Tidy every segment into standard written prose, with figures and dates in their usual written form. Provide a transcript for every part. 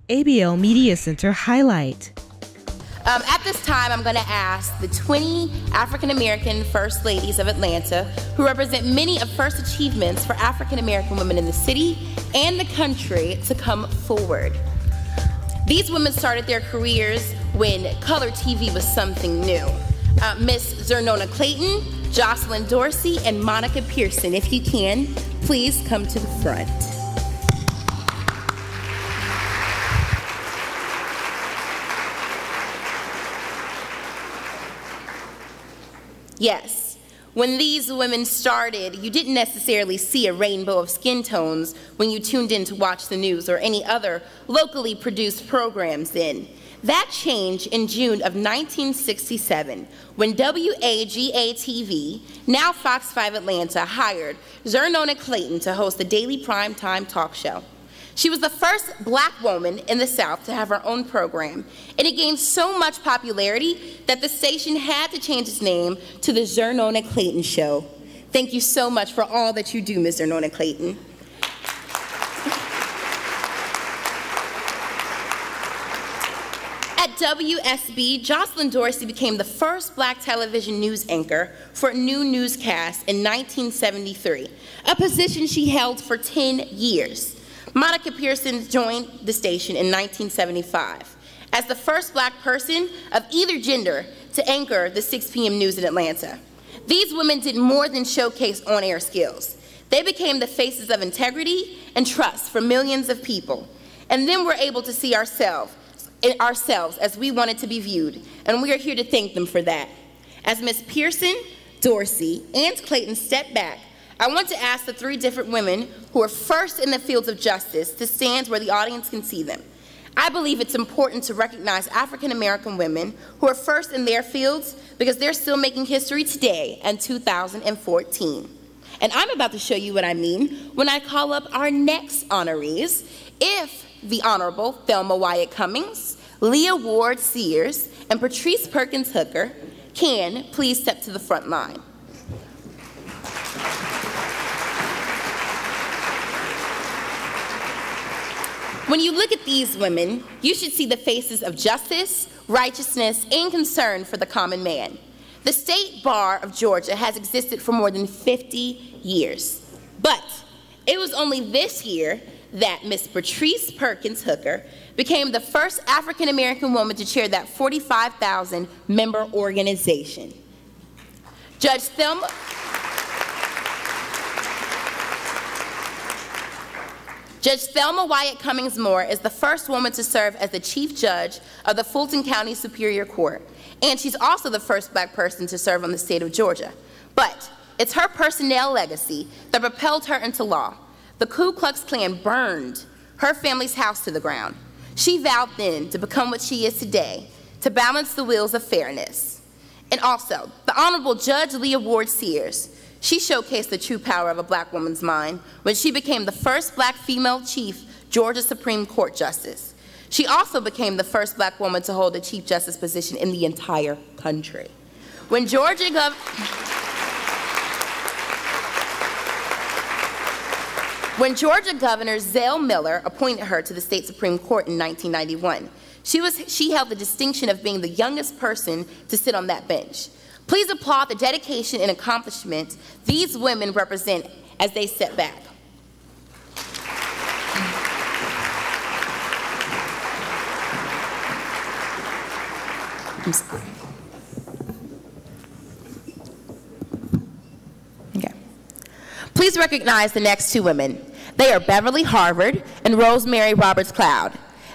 ABL Media Center highlight. At this time, I'm going to ask the 20 African-American First Ladies of Atlanta, who represent many of first achievements for African-American women in the city and the country, to come forward. These women started their careers when color TV was something new. Miss Zernona Clayton, Jocelyn Dorsey, and Monica Pearson. If you can, please come to the front. Yes, when these women started, you didn't necessarily see a rainbow of skin tones when you tuned in to watch the news or any other locally produced programs then. That changed in June of 1967 when WAGA-TV, now Fox 5 Atlanta, hired Zernona Clayton to host the daily primetime talk show. She was the first black woman in the South to have her own program, and it gained so much popularity that the station had to change its name to the Zernona Clayton Show. Thank you so much for all that you do, Ms. Zernona Clayton. At WSB, Jocelyn Dorsey became the first black television news anchor for a new newscast in 1973, a position she held for 10 years. Monica Pearson joined the station in 1975 as the first black person of either gender to anchor the 6 p.m. news in Atlanta. These women did more than showcase on-air skills. They became the faces of integrity and trust for millions of people, and then were able to see ourselves as we wanted to be viewed, and we are here to thank them for that. As Ms. Pearson, Dorsey, and Clayton step back, I want to ask the 3 different women who are first in the fields of justice to stand where the audience can see them. I believe it's important to recognize African-American women who are first in their fields because they're still making history today in 2014. And I'm about to show you what I mean when I call up our next honorees. If the Honorable Thelma Wyatt Cummings, Leah Ward Sears, and Patrice Perkins Hooker can please step to the front line. When you look at these women, you should see the faces of justice, righteousness, and concern for the common man. The State Bar of Georgia has existed for more than 50 years. But it was only this year that Ms. Patrice Perkins Hooker became the first African-American woman to chair that 45,000 member organization. Judge Thelma Wyatt Cummings Moore is the first woman to serve as the Chief Judge of the Fulton County Superior Court, and she's also the first black person to serve on the state of Georgia. But it's her personnel legacy that propelled her into law. The Ku Klux Klan burned her family's house to the ground. She vowed then to become what she is today, to balance the wheels of fairness. And also, the Honorable Judge Leah Ward Sears, she showcased the true power of a black woman's mind when she became the first black female Chief Georgia Supreme Court Justice. She also became the first black woman to hold a Chief Justice position in the entire country. When Georgia Governor Zell Miller appointed her to the state Supreme Court in 1991, she held the distinction of being the youngest person to sit on that bench. Please applaud the dedication and accomplishment these women represent as they step back. Okay. Please recognize the next 2 women. They are Beverly Harvard and Rosemary Roberts Cloud.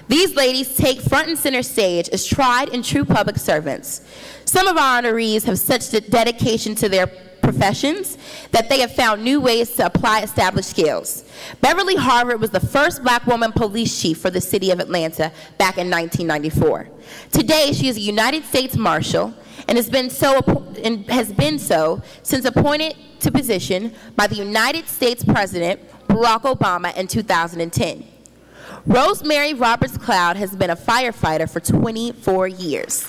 These ladies take front and center stage as tried and true public servants. Some of our honorees have such dedication to their professions that they have found new ways to apply established skills. Beverly Harvard was the first black woman police chief for the city of Atlanta back in 1994. Today, she is a United States Marshal and has been so since appointed to position by the United States President Barack Obama in 2010. Rosemary Roberts Cloud has been a firefighter for 24 years.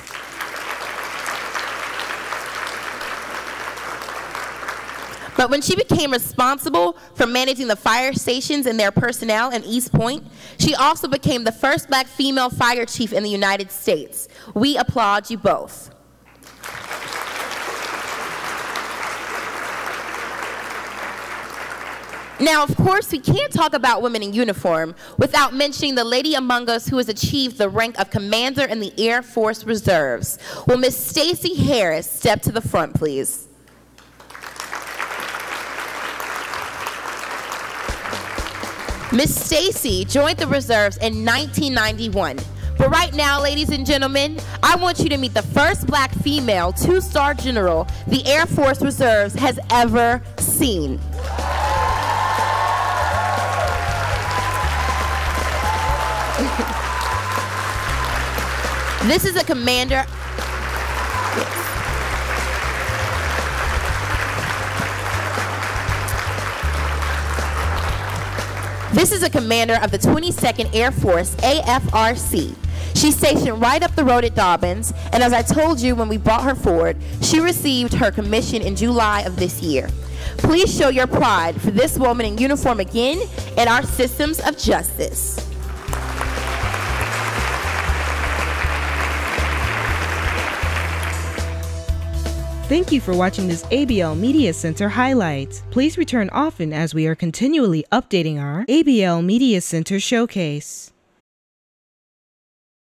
But when she became responsible for managing the fire stations and their personnel in East Point, she also became the first black female fire chief in the United States. We applaud you both. Now, of course, we can't talk about women in uniform without mentioning the lady among us who has achieved the rank of Commander in the Air Force Reserves. Will Miss Stacey Harris step to the front, please? Miss Stacey joined the reserves in 1991. But right now, ladies and gentlemen, I want you to meet the first black female two-star general the Air Force Reserves has ever seen. This is a commander. This is a commander of the 22nd Air Force, AFRC. She's stationed right up the road at Dobbins, and as I told you when we brought her forward, she received her commission in July of this year. Please show your pride for this woman in uniform again in our systems of justice. Thank you for watching this ABL Media Center highlight. Please return often as we are continually updating our ABL Media Center showcase.